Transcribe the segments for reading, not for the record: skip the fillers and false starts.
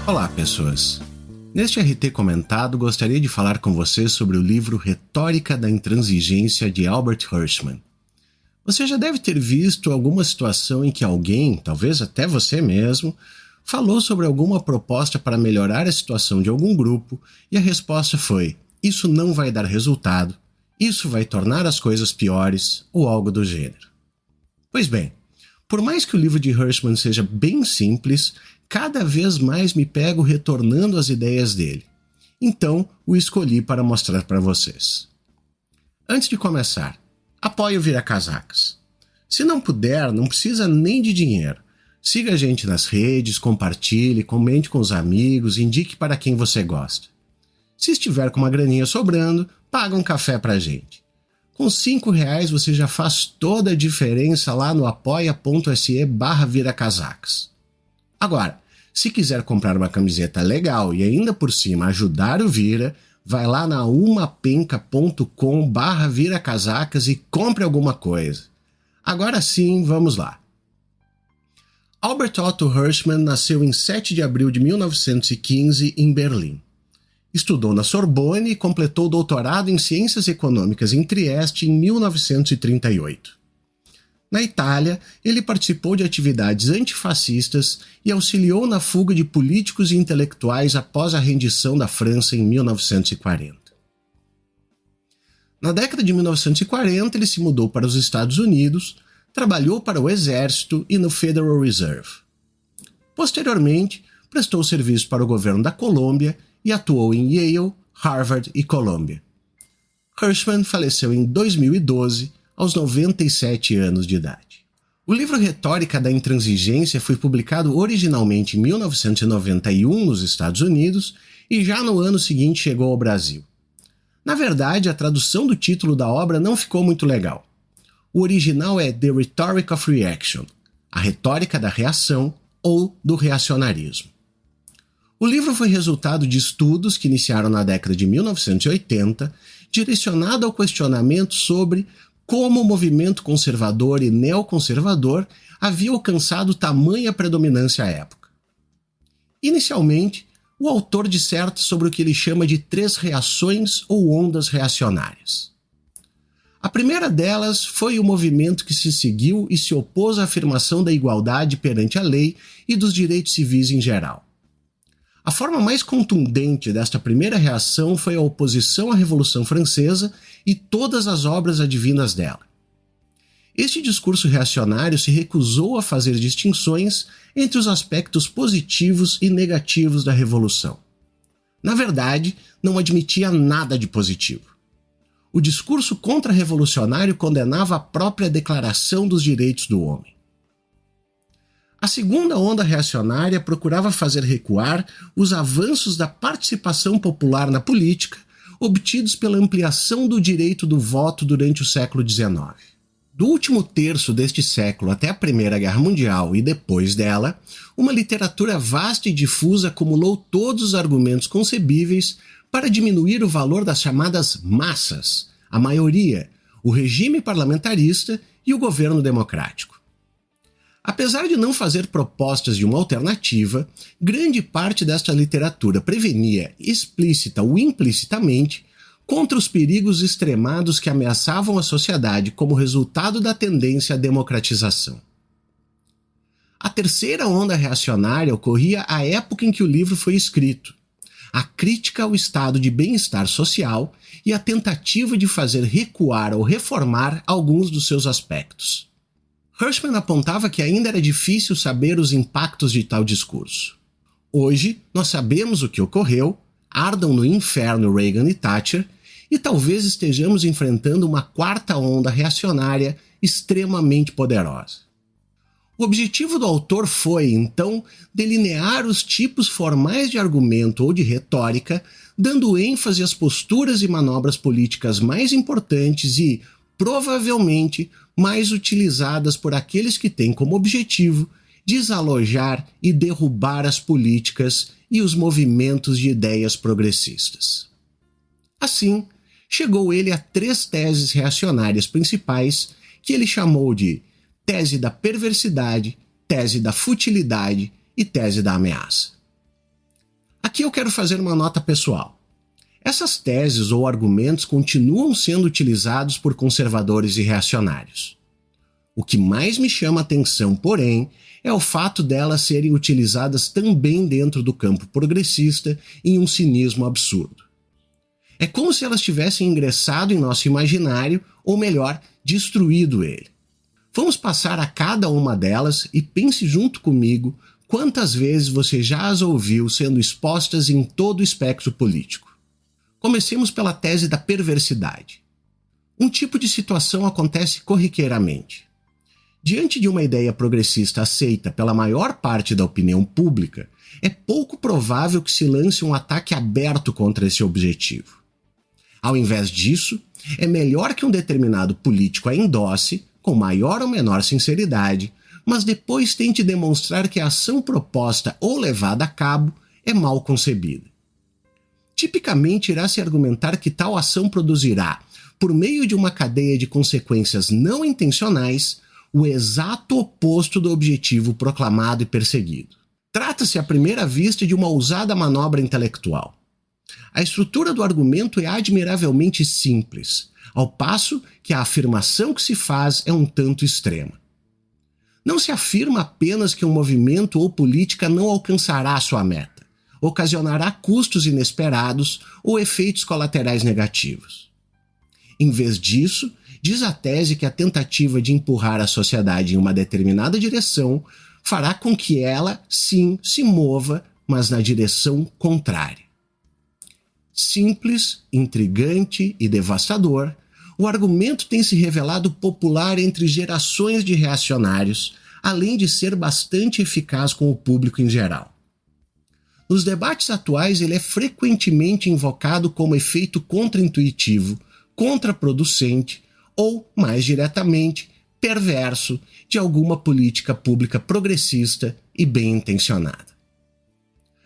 Olá, pessoas! Neste RT comentado, gostaria de falar com vocês sobre o livro Retórica da Intransigência de Albert Hirschman. Você já deve ter visto alguma situação em que alguém, talvez até você mesmo, falou sobre alguma proposta para melhorar a situação de algum grupo e a resposta foi: isso não vai dar resultado, isso vai tornar as coisas piores ou algo do gênero. Pois bem, por mais que o livro de Hirschman seja bem simples, cada vez mais me pego retornando às ideias dele. Então, o escolhi para mostrar para vocês. Antes de começar, apoie o Viracasacas. Se não puder, não precisa nem de dinheiro. Siga a gente nas redes, compartilhe, comente com os amigos, indique para quem você gosta. Se estiver com uma graninha sobrando, paga um café pra gente. Com R$5 você já faz toda a diferença lá no apoia.se/viracasacas. Agora, se quiser comprar uma camiseta legal e ainda por cima ajudar o Vira, vai lá na umapenca.com/viracasacas e compre alguma coisa. Agora sim, vamos lá. Albert Otto Hirschman nasceu em 7 de abril de 1915 em Berlim. Estudou na Sorbonne e completou o doutorado em Ciências Econômicas em Trieste em 1938. Na Itália, ele participou de atividades antifascistas e auxiliou na fuga de políticos e intelectuais após a rendição da França em 1940. Na década de 1940, ele se mudou para os Estados Unidos, trabalhou para o Exército e no Federal Reserve. Posteriormente, prestou serviço para o governo da Colômbia e atuou em Yale, Harvard e Columbia. Hirschman faleceu em 2012, aos 97 anos de idade. O livro Retórica da Intransigência foi publicado originalmente em 1991 nos Estados Unidos e já no ano seguinte chegou ao Brasil. Na verdade, a tradução do título da obra não ficou muito legal. O original é The Rhetoric of Reaction, a retórica da reação ou do reacionarismo. O livro foi resultado de estudos que iniciaram na década de 1980, direcionado ao questionamento sobre como o movimento conservador e neoconservador havia alcançado tamanha predominância à época. Inicialmente, o autor disserta sobre o que ele chama de 3 reações ou ondas reacionárias. A primeira delas foi o movimento que se seguiu e se opôs à afirmação da igualdade perante a lei e dos direitos civis em geral. A forma mais contundente desta primeira reação foi a oposição à Revolução Francesa e todas as obras advindas dela. Este discurso reacionário se recusou a fazer distinções entre os aspectos positivos e negativos da Revolução. Na verdade, não admitia nada de positivo. O discurso contra-revolucionário condenava a própria Declaração dos Direitos do Homem. A segunda onda reacionária procurava fazer recuar os avanços da participação popular na política, obtidos pela ampliação do direito do voto durante o século XIX. Do último terço deste século até a Primeira Guerra Mundial e depois dela, uma literatura vasta e difusa acumulou todos os argumentos concebíveis para diminuir o valor das chamadas massas, a maioria, o regime parlamentarista e o governo democrático. Apesar de não fazer propostas de uma alternativa, grande parte desta literatura prevenia, explícita ou implicitamente, contra os perigos extremados que ameaçavam a sociedade como resultado da tendência à democratização. A terceira onda reacionária ocorria à época em que o livro foi escrito, a crítica ao estado de bem-estar social e a tentativa de fazer recuar ou reformar alguns dos seus aspectos. Hirschman apontava que ainda era difícil saber os impactos de tal discurso. Hoje, nós sabemos o que ocorreu, ardam no inferno Reagan e Thatcher, e talvez estejamos enfrentando uma quarta onda reacionária extremamente poderosa. O objetivo do autor foi, então, delinear os tipos formais de argumento ou de retórica, dando ênfase às posturas e manobras políticas mais importantes e, provavelmente, mais utilizadas por aqueles que têm como objetivo desalojar e derrubar as políticas e os movimentos de ideias progressistas. Assim, chegou ele a 3 teses reacionárias principais que ele chamou de tese da perversidade, tese da futilidade e tese da ameaça. Aqui eu quero fazer uma nota pessoal. Essas teses ou argumentos continuam sendo utilizados por conservadores e reacionários. O que mais me chama a atenção, porém, é o fato delas serem utilizadas também dentro do campo progressista em um cinismo absurdo. É como se elas tivessem ingressado em nosso imaginário, ou melhor, destruído ele. Vamos passar a cada uma delas e pense junto comigo quantas vezes você já as ouviu sendo expostas em todo o espectro político. Comecemos pela tese da perversidade. Um tipo de situação acontece corriqueiramente. Diante de uma ideia progressista aceita pela maior parte da opinião pública, é pouco provável que se lance um ataque aberto contra esse objetivo. Ao invés disso, é melhor que um determinado político a endosse, com maior ou menor sinceridade, mas depois tente demonstrar que a ação proposta ou levada a cabo é mal concebida. Tipicamente irá se argumentar que tal ação produzirá, por meio de uma cadeia de consequências não intencionais, o exato oposto do objetivo proclamado e perseguido. Trata-se à primeira vista de uma ousada manobra intelectual. A estrutura do argumento é admiravelmente simples, ao passo que a afirmação que se faz é um tanto extrema. Não se afirma apenas que um movimento ou política não alcançará sua meta, ocasionará custos inesperados ou efeitos colaterais negativos. Em vez disso, diz a tese que a tentativa de empurrar a sociedade em uma determinada direção fará com que ela, sim, se mova, mas na direção contrária. Simples, intrigante e devastador, o argumento tem se revelado popular entre gerações de reacionários, além de ser bastante eficaz com o público em geral. Nos debates atuais, ele é frequentemente invocado como efeito contraintuitivo, contraproducente ou, mais diretamente, perverso de alguma política pública progressista e bem intencionada.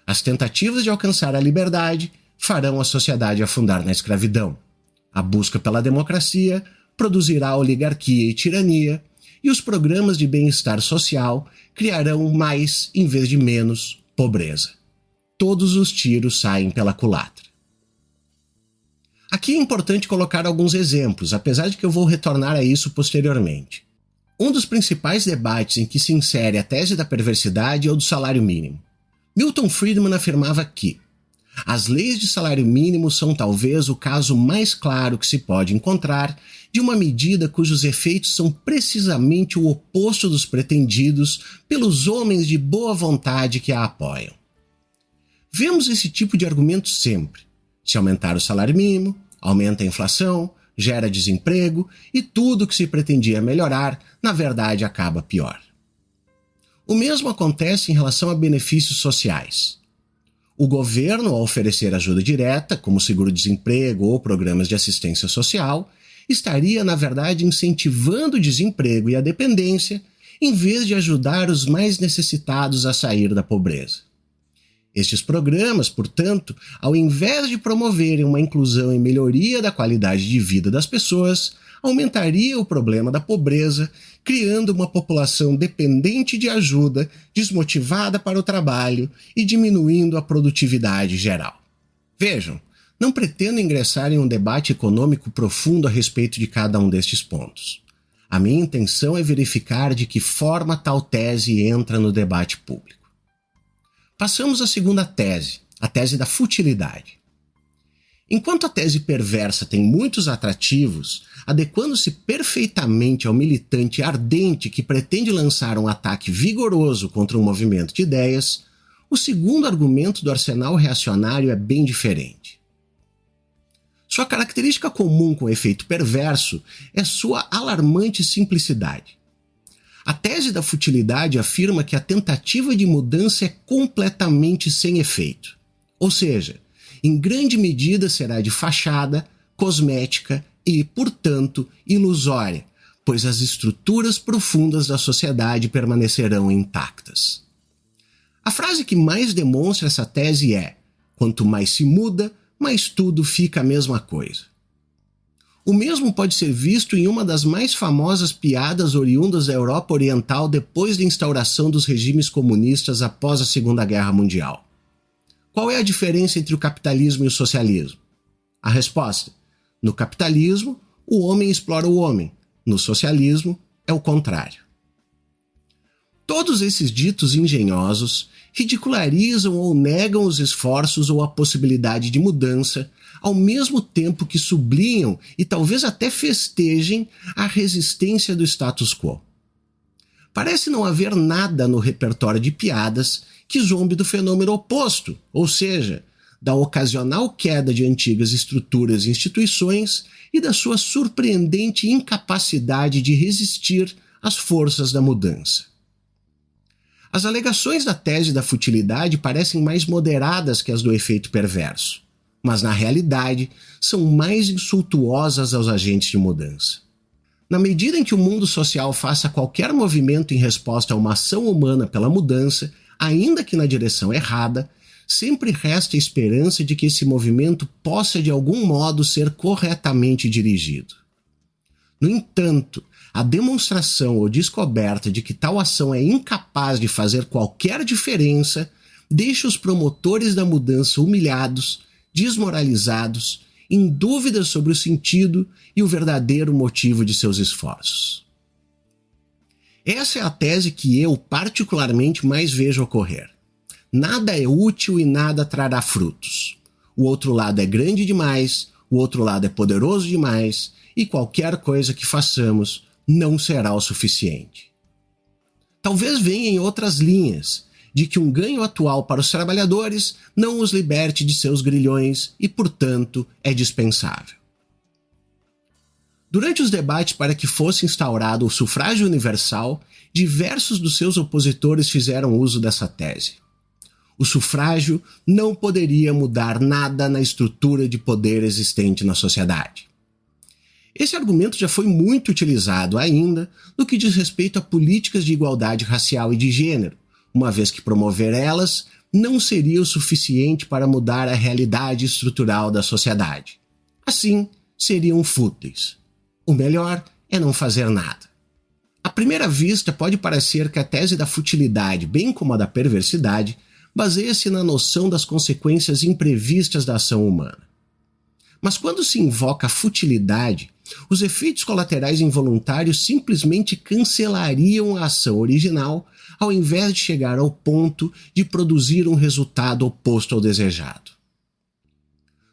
As tentativas de alcançar a liberdade farão a sociedade afundar na escravidão. A busca pela democracia produzirá oligarquia e tirania, e os programas de bem-estar social criarão mais, em vez de menos, pobreza. Todos os tiros saem pela culatra. Aqui é importante colocar alguns exemplos, apesar de que eu vou retornar a isso posteriormente. Um dos principais debates em que se insere a tese da perversidade é o do salário mínimo. Milton Friedman afirmava que as leis de salário mínimo são talvez o caso mais claro que se pode encontrar de uma medida cujos efeitos são precisamente o oposto dos pretendidos pelos homens de boa vontade que a apoiam. Vemos esse tipo de argumento sempre. Se aumentar o salário mínimo, aumenta a inflação, gera desemprego e tudo que se pretendia melhorar, na verdade, acaba pior. O mesmo acontece em relação a benefícios sociais. O governo, ao oferecer ajuda direta, como seguro-desemprego ou programas de assistência social, estaria, na verdade, incentivando o desemprego e a dependência, em vez de ajudar os mais necessitados a sair da pobreza. Estes programas, portanto, ao invés de promoverem uma inclusão e melhoria da qualidade de vida das pessoas, aumentaria o problema da pobreza, criando uma população dependente de ajuda, desmotivada para o trabalho e diminuindo a produtividade geral. Vejam, não pretendo ingressar em um debate econômico profundo a respeito de cada um destes pontos. A minha intenção é verificar de que forma tal tese entra no debate público. Passamos à segunda tese, a tese da futilidade. Enquanto a tese perversa tem muitos atrativos, adequando-se perfeitamente ao militante ardente que pretende lançar um ataque vigoroso contra um movimento de ideias, o segundo argumento do arsenal reacionário é bem diferente. Sua característica comum com o efeito perverso é sua alarmante simplicidade. A tese da futilidade afirma que a tentativa de mudança é completamente sem efeito, ou seja, em grande medida será de fachada, cosmética e, portanto, ilusória, pois as estruturas profundas da sociedade permanecerão intactas. A frase que mais demonstra essa tese é: quanto mais se muda, mais tudo fica a mesma coisa. O mesmo pode ser visto em uma das mais famosas piadas oriundas da Europa Oriental depois da instauração dos regimes comunistas após a Segunda Guerra Mundial. Qual é a diferença entre o capitalismo e o socialismo? A resposta: no capitalismo, o homem explora o homem. No socialismo, é o contrário. Todos esses ditos engenhosos ridicularizam ou negam os esforços ou a possibilidade de mudança, ao mesmo tempo que sublinham e talvez até festejem a resistência do status quo. Parece não haver nada no repertório de piadas que zombe do fenômeno oposto, ou seja, da ocasional queda de antigas estruturas e instituições e da sua surpreendente incapacidade de resistir às forças da mudança. As alegações da tese da futilidade parecem mais moderadas que as do efeito perverso, mas na realidade são mais insultuosas aos agentes de mudança. Na medida em que o mundo social faça qualquer movimento em resposta a uma ação humana pela mudança, ainda que na direção errada, sempre resta a esperança de que esse movimento possa de algum modo ser corretamente dirigido. No entanto, a demonstração ou descoberta de que tal ação é incapaz de fazer qualquer diferença deixa os promotores da mudança humilhados, desmoralizados, em dúvidas sobre o sentido e o verdadeiro motivo de seus esforços. Essa é a tese que eu particularmente mais vejo ocorrer. Nada é útil e nada trará frutos. O outro lado é grande demais, o outro lado é poderoso demais, e qualquer coisa que façamos não será o suficiente. Talvez venha em outras linhas, de que um ganho atual para os trabalhadores não os liberte de seus grilhões e, portanto, é dispensável. Durante os debates para que fosse instaurado o sufrágio universal, diversos dos seus opositores fizeram uso dessa tese. O sufrágio não poderia mudar nada na estrutura de poder existente na sociedade. Esse argumento já foi muito utilizado ainda no que diz respeito a políticas de igualdade racial e de gênero, uma vez que promover elas não seria o suficiente para mudar a realidade estrutural da sociedade. Assim, seriam fúteis. O melhor é não fazer nada. À primeira vista, pode parecer que a tese da futilidade, bem como a da perversidade, baseia-se na noção das consequências imprevistas da ação humana. Mas quando se invoca a futilidade, os efeitos colaterais involuntários simplesmente cancelariam a ação original, ao invés de chegar ao ponto de produzir um resultado oposto ao desejado.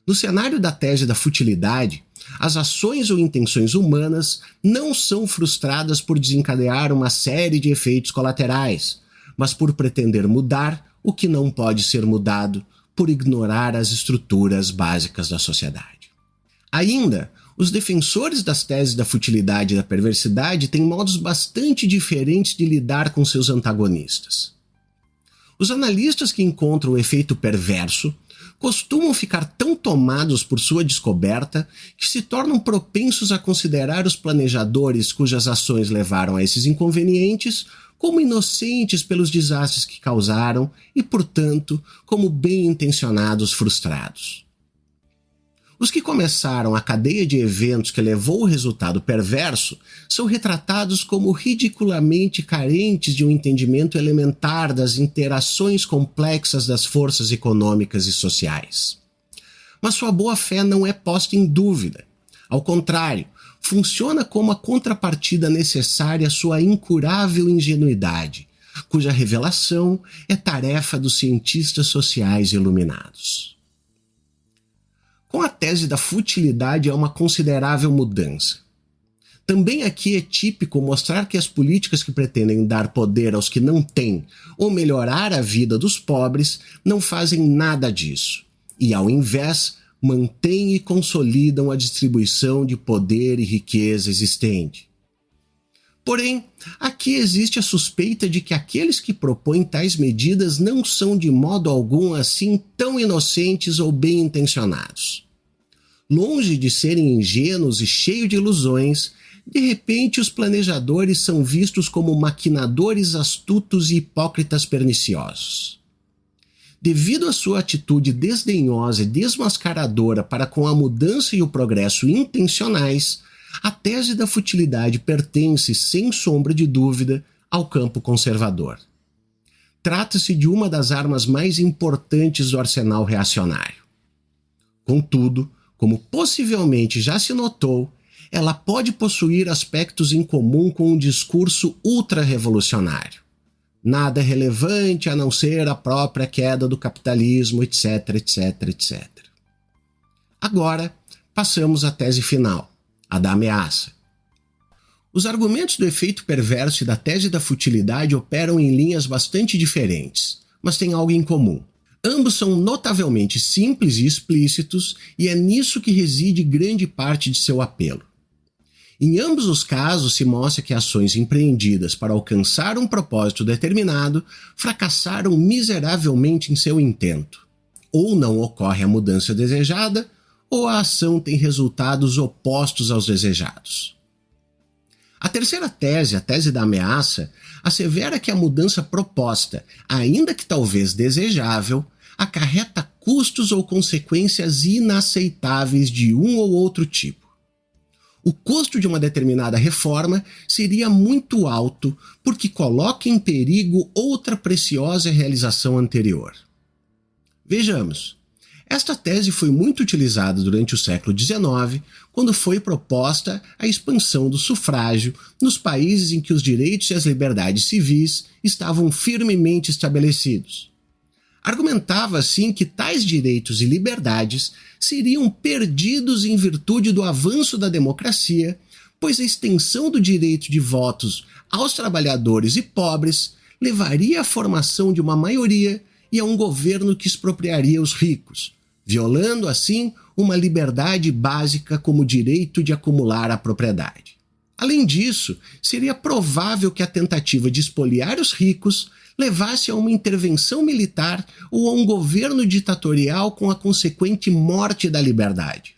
No cenário da tese da futilidade, as ações ou intenções humanas não são frustradas por desencadear uma série de efeitos colaterais, mas por pretender mudar o que não pode ser mudado, por ignorar as estruturas básicas da sociedade. Ainda, os defensores das teses da futilidade e da perversidade têm modos bastante diferentes de lidar com seus antagonistas. Os analistas que encontram o efeito perverso costumam ficar tão tomados por sua descoberta que se tornam propensos a considerar os planejadores cujas ações levaram a esses inconvenientes como inocentes pelos desastres que causaram e, portanto, como bem-intencionados frustrados. Os que começaram a cadeia de eventos que levou ao resultado perverso são retratados como ridiculamente carentes de um entendimento elementar das interações complexas das forças econômicas e sociais. Mas sua boa-fé não é posta em dúvida. Ao contrário, funciona como a contrapartida necessária à sua incurável ingenuidade, cuja revelação é tarefa dos cientistas sociais iluminados. Com a tese da futilidade há uma considerável mudança. Também aqui é típico mostrar que as políticas que pretendem dar poder aos que não têm ou melhorar a vida dos pobres não fazem nada disso, e ao invés mantêm e consolidam a distribuição de poder e riqueza existente. Porém, aqui existe a suspeita de que aqueles que propõem tais medidas não são de modo algum assim tão inocentes ou bem-intencionados. Longe de serem ingênuos e cheios de ilusões, de repente os planejadores são vistos como maquinadores astutos e hipócritas perniciosos. Devido à sua atitude desdenhosa e desmascaradora para com a mudança e o progresso intencionais, a tese da futilidade pertence, sem sombra de dúvida, ao campo conservador. trata-se de uma das armas mais importantes do arsenal reacionário. Contudo, como possivelmente já se notou, ela pode possuir aspectos em comum com um discurso ultra-revolucionário. Nada é relevante a não ser a própria queda do capitalismo, etc, etc, etc. Agora, passamos à tese final, a da ameaça. Os argumentos do efeito perverso e da tese da futilidade operam em linhas bastante diferentes, mas têm algo em comum. Ambos são notavelmente simples e explícitos, e é nisso que reside grande parte de seu apelo. Em ambos os casos se mostra que ações empreendidas para alcançar um propósito determinado fracassaram miseravelmente em seu intento. Ou não ocorre a mudança desejada, ou a ação tem resultados opostos aos desejados. A terceira tese, a tese da ameaça, assevera que a mudança proposta, ainda que talvez desejável, acarreta custos ou consequências inaceitáveis de um ou outro tipo. O custo de uma determinada reforma seria muito alto porque coloca em perigo outra preciosa realização anterior. Vejamos. Esta tese foi muito utilizada durante o século XIX, quando foi proposta a expansão do sufrágio nos países em que os direitos e as liberdades civis estavam firmemente estabelecidos. Argumentava assim que tais direitos e liberdades seriam perdidos em virtude do avanço da democracia, pois a extensão do direito de votos aos trabalhadores e pobres levaria à formação de uma maioria e a um governo que expropriaria os ricos, violando assim uma liberdade básica como o direito de acumular a propriedade. Além disso, seria provável que a tentativa de expoliar os ricos levasse a uma intervenção militar ou a um governo ditatorial com a consequente morte da liberdade.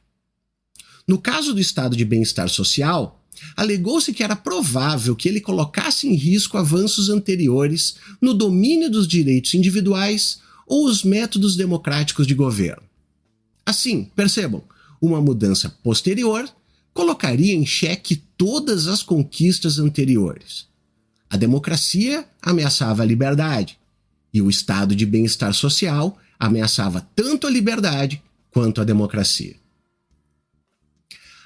No caso do estado de bem-estar social, alegou-se que era provável que ele colocasse em risco avanços anteriores no domínio dos direitos individuais ou os métodos democráticos de governo. Assim, percebam, uma mudança posterior colocaria em xeque todas as conquistas anteriores. A democracia ameaçava a liberdade, e o estado de bem-estar social ameaçava tanto a liberdade quanto a democracia.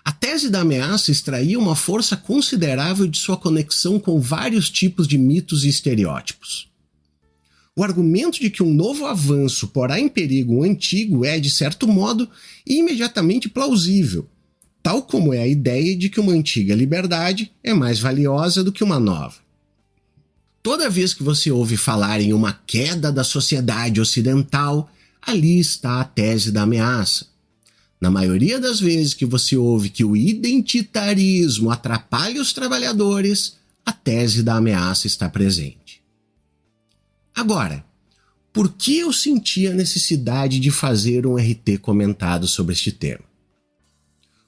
A tese da ameaça extraía uma força considerável de sua conexão com vários tipos de mitos e estereótipos. O argumento de que um novo avanço porá em perigo um antigo é, de certo modo, imediatamente plausível, tal como é a ideia de que uma antiga liberdade é mais valiosa do que uma nova. Toda vez que você ouve falar em uma queda da sociedade ocidental, ali está a tese da ameaça. Na maioria das vezes que você ouve que o identitarismo atrapalha os trabalhadores, a tese da ameaça está presente. Agora, por que eu senti a necessidade de fazer um RT comentado sobre este tema?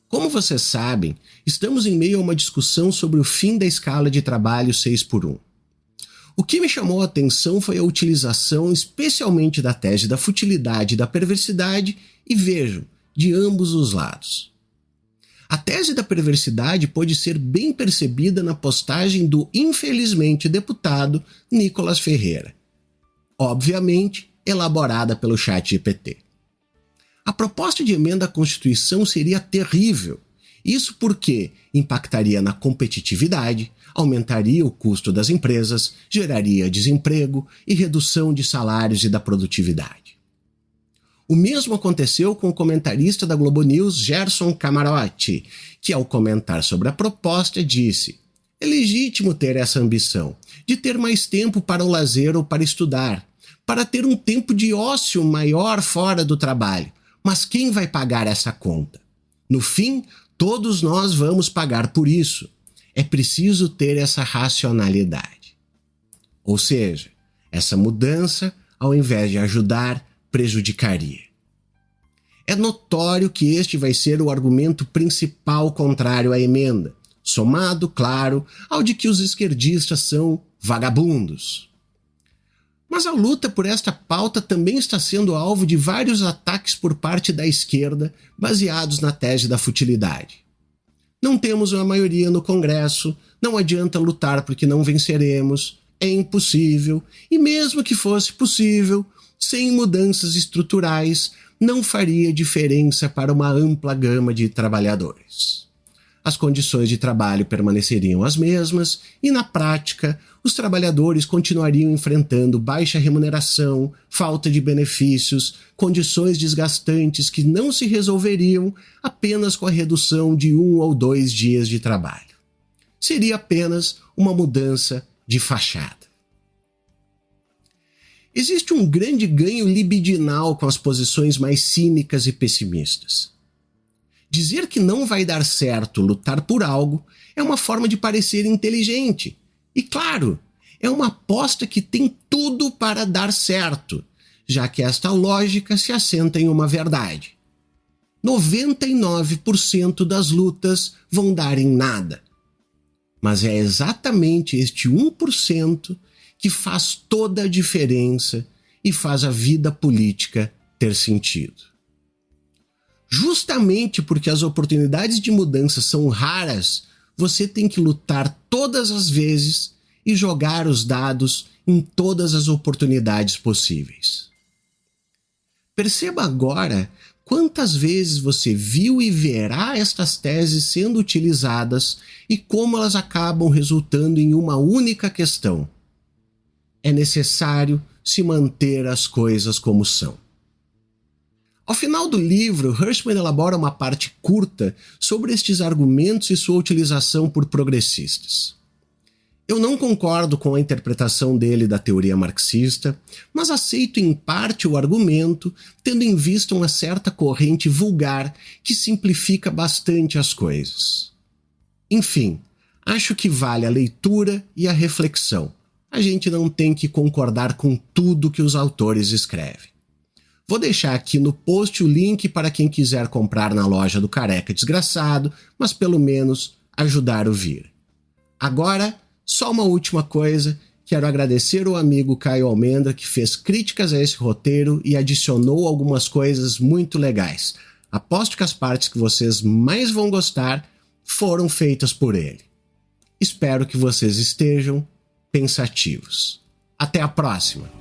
Como vocês sabem, estamos em meio a uma discussão sobre o fim da escala de trabalho 6x1. O que me chamou a atenção foi a utilização especialmente da tese da futilidade e da perversidade, e vejam, de ambos os lados. A tese da perversidade pode ser bem percebida na postagem do infelizmente deputado Nicolas Ferreira, obviamente elaborada pelo ChatGPT. A proposta de emenda à Constituição seria terrível. Isso porque impactaria na competitividade, aumentaria o custo das empresas, geraria desemprego e redução de salários e da produtividade. O mesmo aconteceu com o comentarista da Globo News, Gerson Camarote, que ao comentar sobre a proposta disse: é legítimo ter essa ambição, de ter mais tempo para o lazer ou para estudar, para ter um tempo de ócio maior fora do trabalho. Mas quem vai pagar essa conta? No fim, todos nós vamos pagar por isso. É preciso ter essa racionalidade. Ou seja, essa mudança, ao invés de ajudar, prejudicaria. É notório que este vai ser o argumento principal contrário à emenda, somado, claro, ao de que os esquerdistas são vagabundos. Mas a luta por esta pauta também está sendo alvo de vários ataques por parte da esquerda, baseados na tese da futilidade. Não temos uma maioria no Congresso, não adianta lutar porque não venceremos, é impossível, e mesmo que fosse possível, sem mudanças estruturais, não faria diferença para uma ampla gama de trabalhadores. As condições de trabalho permaneceriam as mesmas e, na prática, os trabalhadores continuariam enfrentando baixa remuneração, falta de benefícios, condições desgastantes que não se resolveriam apenas com a redução de 1 ou 2 dias de trabalho. Seria apenas uma mudança de fachada. Existe um grande ganho libidinal com as posições mais cínicas e pessimistas. Dizer que não vai dar certo lutar por algo é uma forma de parecer inteligente. E claro, é uma aposta que tem tudo para dar certo, já que esta lógica se assenta em uma verdade. 99% das lutas vão dar em nada. Mas é exatamente este 1% que faz toda a diferença e faz a vida política ter sentido. Justamente porque as oportunidades de mudança são raras, você tem que lutar todas as vezes e jogar os dados em todas as oportunidades possíveis. Perceba agora quantas vezes você viu e verá estas teses sendo utilizadas e como elas acabam resultando em uma única questão. É necessário se manter as coisas como são. Ao final do livro, Hirschman elabora uma parte curta sobre estes argumentos e sua utilização por progressistas. Eu não concordo com a interpretação dele da teoria marxista, mas aceito em parte o argumento, tendo em vista uma certa corrente vulgar que simplifica bastante as coisas. Enfim, acho que vale a leitura e a reflexão. A gente não tem que concordar com tudo que os autores escrevem. Vou deixar aqui no post o link para quem quiser comprar na loja do Careca Desgraçado, mas pelo menos ajudar o Vir. Agora, só uma última coisa, quero agradecer ao amigo Caio Almendra que fez críticas a esse roteiro e adicionou algumas coisas muito legais. Aposto que as partes que vocês mais vão gostar foram feitas por ele. Espero que vocês estejam pensativos. Até a próxima!